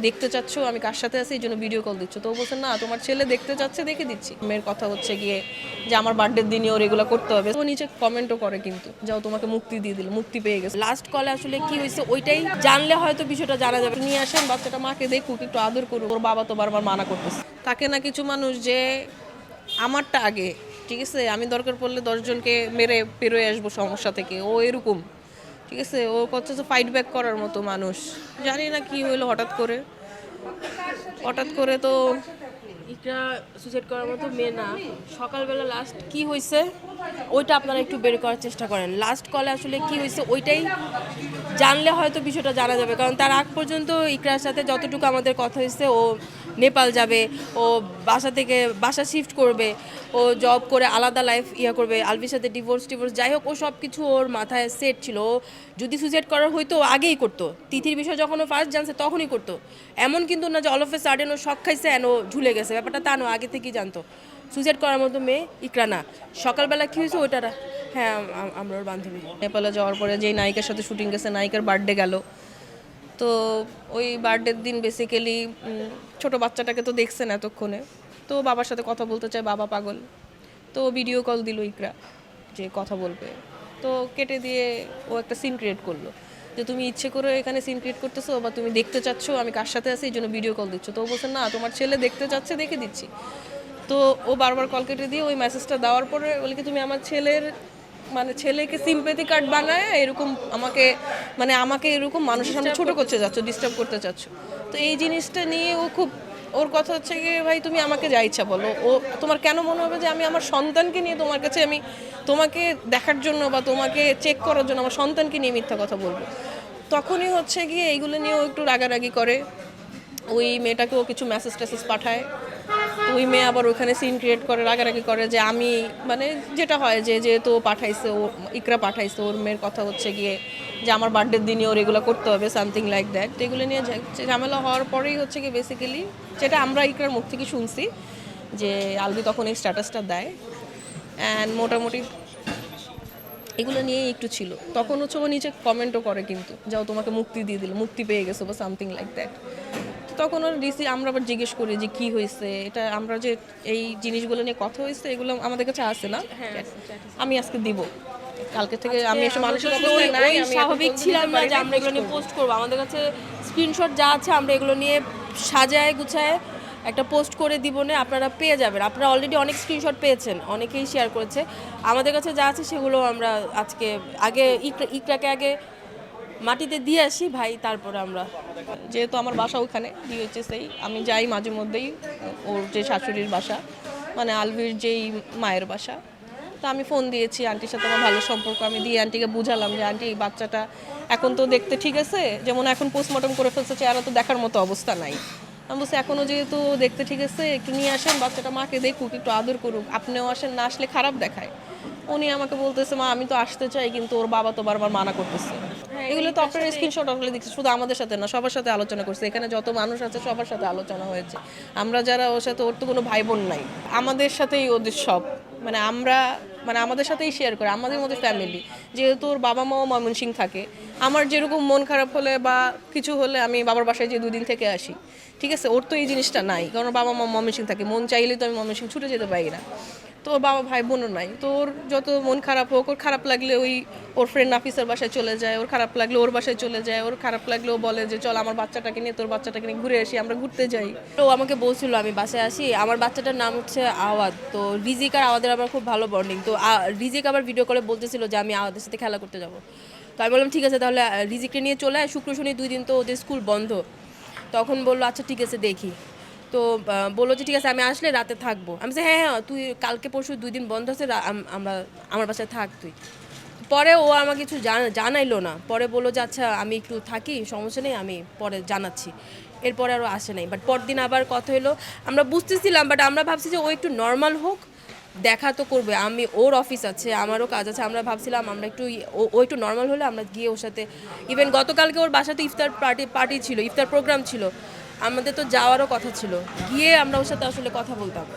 দেখতে চাচ্ছ আমি কার সাথে আছি এই জন্য ভিডিও কল দিচ্ছ, তো বলছেন না তোমার ছেলে দেখতে চাচ্ছে দেখে দিচ্ছি। মেয়ের কথা হচ্ছে গিয়ে যে আমার বার্থডের দিনই ওর এগুলো করতে হবে। ও নিচে কমেন্টও করে কিন্তু যাও তোমাকে মুক্তি দিয়ে দিল, মুক্তি পেয়ে গেছে। লাস্ট কলে আসলে কি হয়েছে ওইটাই জানলে হয়তো বিষয়টা জানা যাবে। নিয়ে আসেন বাচ্চাটা, মাকে দেখুক, একটু আদর করুক। ওর বাবা তো বারবার মানা করতেছে। তাকে না কিছু মানুষ যে আমারটা আগে, ঠিক আছে, আমি দরকার পড়লে 10 জনকে মেরে পেরোয় আসবো সমস্যা থেকে, ও এরকম, ঠিক আছে। ও কত ফাইট ব্যাক করার মতো মানুষ। জানি না কি হইলো হঠাৎ করে তো ইকরা সুসাইড করার মতো মেয়ে না। সকালবেলা লাস্ট কি হয়েছে ওইটা আপনারা একটু বের করার চেষ্টা করেন। লাস্ট কলে আসলে কি হয়েছে ওইটাই জানলে হয়তো বিষয়টা জানা যাবে। কারণ তার আগ পর্যন্ত ইকরার সাথে যতটুকু আমাদের কথা হয়েছে, ও নেপাল যাবে, ও বাসা শিফট করবে, ও জব করে আলাদা লাইফ করবে, আলভির সাথে ডিভোর্স যাই হোক, ও সব কিছু ওর মাথায় সেট ছিল। ও যদি সুসাইড করার হইতো ও আগেই করতো। তিথির বিষয় যখন ও ফার্স্ট জানছে তখনই করতো। এমন কিন্তু না যে অল অফ এ সাডেন ও শখ খাইছে ও ঝুলে গেছে, ব্যাপারটা তা নয়, আগে থেকেই জানতো। সুসাইড করার মতো মেয়ে ইকরা না। সকালবেলা কী হয়েছে ওইটা, হ্যাঁ আমরা ওর বান্ধবী। নেপালে যাওয়ার পরে যেই নায়িকার সাথে শুটিং গেছে, নায়িকার বার্থডে গেল, তো ওই বার্থডের দিন বেসিক্যালি ছোট বাচ্চাটাকে তো দেখছেন এতক্ষণে, তো বাবার সাথে কথা বলতে চায়, বাবা পাগল, তো ভিডিও কল দিল ইকরা যে কথা বলবে, তো কেটে দিয়ে ও একটা সিন ক্রিয়েট করলো যে তুমি ইচ্ছে করে এখানে সিন ক্রিয়েট করতেছো বা তুমি দেখতে চাচ্ছ আমি কার সাথে আছি এই জন্য ভিডিও কল দিচ্ছ, তো ও বলছেন না তোমার ছেলে দেখতে চাচ্ছে দেখে দিচ্ছি। তো ও বারবার কল কেটে দিয়ে ওই মেসেজটা দেওয়ার পরে বলে কি তুমি আমার ছেলেকে সিম্প্যাথি কার্ড বানায় এরকম আমাকে এরকম মানুষের সামনে ছোট করতে যাচ্ছ, ডিস্টার্ব করতে চাচ্ছ। তো এই জিনিসটা নিয়ে ও খুব, ওর কথা হচ্ছে কি ভাই তুমি আমাকে যা ইচ্ছা বলো, ও তোমার কেন মনে হবে যে আমি আমার সন্তানকে নিয়ে তোমার কাছে, আমি তোমাকে দেখার জন্য বা তোমাকে চেক করার জন্য আমার সন্তানকে নিয়ে মিথ্যা কথা বলবো। তখনই হচ্ছে গিয়ে এইগুলো নিয়ে ও একটু রাগারাগি করে। ওই মেয়েটাকেও কিছু মেসেজ টেসেজ পাঠায়, তো ওই মেয়ে আবার ওখানে সিন ক্রিয়েট করে, রাগারাগি করে যে আমি যেটা হয় যে যেহেতু পাঠাইছে, ও ইকরা পাঠাইছে, ওর মেয়ের কথা হচ্ছে গিয়ে যে আমার বার্থডের দিনই ওর এগুলো করতে হবে, সামথিং লাইক দ্যাট। তো এগুলো নিয়ে ঝামেলা হওয়ার পরেই হচ্ছে গিয়ে বেসিক্যালি যেটা আমরা ইকরার মুখ থেকে শুনছি যে আলবি তখন এই স্ট্যাটাসটা দেয়, অ্যান্ড মোটামুটি এগুলো নিয়েই একটু ছিল। তখন হচ্ছে ও নিচে কমেন্টও করে কিন্তু যাও তোমাকে মুক্তি দিয়ে দিল, মুক্তি পেয়ে গেছো বা সামথিং লাইক দ্যাট। তখন ওর আমরা আবার জিজ্ঞেস করি যে কি হয়েছে, এটা আমরা যে এই জিনিসগুলো নিয়ে কথা হয়েছে এগুলো আমাদের কাছে আসে না, আমি আজকে দিব, কালকে থেকে আমি এসে মানুষের অবস্থায় নাই, আমি স্বাভাবিক ছিলাম না যে আমরা এগুলো নিয়ে পোস্ট করবো। আমাদের কাছে স্ক্রিনশট যা আছে আমরা এগুলো নিয়ে সাজায় গুছায় একটা পোস্ট করে দিব, না আপনারা পেয়ে যাবেন। আপনারা অলরেডি অনেক স্ক্রিনশট পেয়েছেন, অনেকেই শেয়ার করেছে। আমাদের কাছে যা আছে সেগুলো আমরা আজকে ইকরাকে আগে মাটিতে দিয়ে আসি ভাই, তারপরে আমরা, যেহেতু আমার বাসা ওখানে ডিএইচএসেই, আমি যাই মাঝে মধ্যেই ওর যে শাশুড়ির বাসা, আলভির যেই মায়ের বাসা। তো আমি ফোন দিয়েছি, আন্টির সাথে আমার ভালো সম্পর্ক, আমি দিয়ে আন্টিকে বুঝালাম যে আন্টি এই বাচ্চাটা এখন তো দেখতে ঠিক আছে, যেমন এখন পোস্টমর্টম করে ফেলছে, চেহারা তো দেখার মতো অবস্থা নাই। আমি বলছি এখনও যেহেতু দেখতে ঠিক আছে, একটু নিয়ে আসেন বাচ্চাটা, মাকে দেখুক, একটু আদর করুক, আপনিও আসেন, না আসলে খারাপ দেখায়। উনি আমাকে বলতেছে মা আমি তো আসতে চাই কিন্তু ওর বাবা তো বারবার মানা করতেছে। এগুলো তো আপনার স্ক্রিনশট আসলে দেখছি, শুধু আমাদের সাথে না সবার সাথে আলোচনা করছে, এখানে যত মানুষ আছে সবার সাথে আলোচনা হয়েছে। আমরা যারা ওর সাথে, ওর তো কোনো ভাই বোন নাই, আমাদের সাথেই ওদের সব, আমরা আমাদের সাথেই শেয়ার করে, আমাদের মধ্যে ফ্যামিলি। যেহেতু ওর বাবা মাও ময়মনসিংহ থাকে, আমার যেরকম মন খারাপ হলে বা কিছু হলে আমি বাবার বাসায় যে 2 দিন থেকে আসি, ঠিক আছে, ওর তো এই জিনিসটা নাই, কারণ বাবা মা ময়মনসিংহ থাকে, মন চাইলেই তো আমি ময়মনসিংহ ছুটে যেতে পারি না। তো ওর বাবা ভাই বোনও নাই, তো ওর যত মন খারাপ হোক, ওর খারাপ লাগলে ওর ফ্রেন্ড নাফিসের বাসায় চলে যায়, ওর খারাপ লাগলে ওর বাসায় চলে যায়, ওর খারাপ লাগলে ও বলে যে চল আমার বাচ্চাটাকে নিয়ে, তোর বাচ্চাটাকে নিয়ে ঘুরে আসি, আমরা ঘুরতে যাই। তো আমাকে বলছিল আমি বাসায় আসি, আমার বাচ্চাটার নাম হচ্ছে আওয়াদ, তো রিজিক আর আওয়াদের আবার খুব ভালো বন্ডিং। তো রিজিক আবার ভিডিও কলে বলতেছিল যে আমি আওয়াদের সাথে খেলা করতে যাব। তো আমি বললাম ঠিক আছে তাহলে রিজিককে নিয়ে চলে আয়, শুক্র শনি 2 দিন তো ওদের স্কুল বন্ধ। তখন বললো আচ্ছা ঠিক আছে দেখি। তো বললো যে ঠিক আছে আমি আসলে রাতে থাকবো। আমি বলছি হ্যাঁ হ্যাঁ তুই কালকে পরশু 2 দিন বন্ধ আছে, আমরা আমার বাসায় থাক তুই। পরে ও আমাকে কিছু জানাইলো না, পরে বললো যে আচ্ছা আমি একটু থাকি, সমস্যা নেই, আমি পরে জানাচ্ছি। এরপরে আরও আসে নাই, বাট পরদিন আবার কথা হলো। আমরা বুঝতেছিলাম, বাট আমরা ভাবছি যে ও একটু নর্মাল হোক, দেখা তো করবে, আমি ওর অফিস আছে আমারও কাজ আছে, আমরা ভাবছিলাম আমরা একটু ও একটু নর্মাল হলে আমরা গিয়ে ওর সাথে, ইভেন গতকালকে ওর বাসাতে ইফতার পার্টি ছিল, ইফতার প্রোগ্রাম ছিল, আমাদের তো যাওয়ারও কথা ছিল, গিয়ে আমরা ওর সাথে আসলে কথা বলতাম।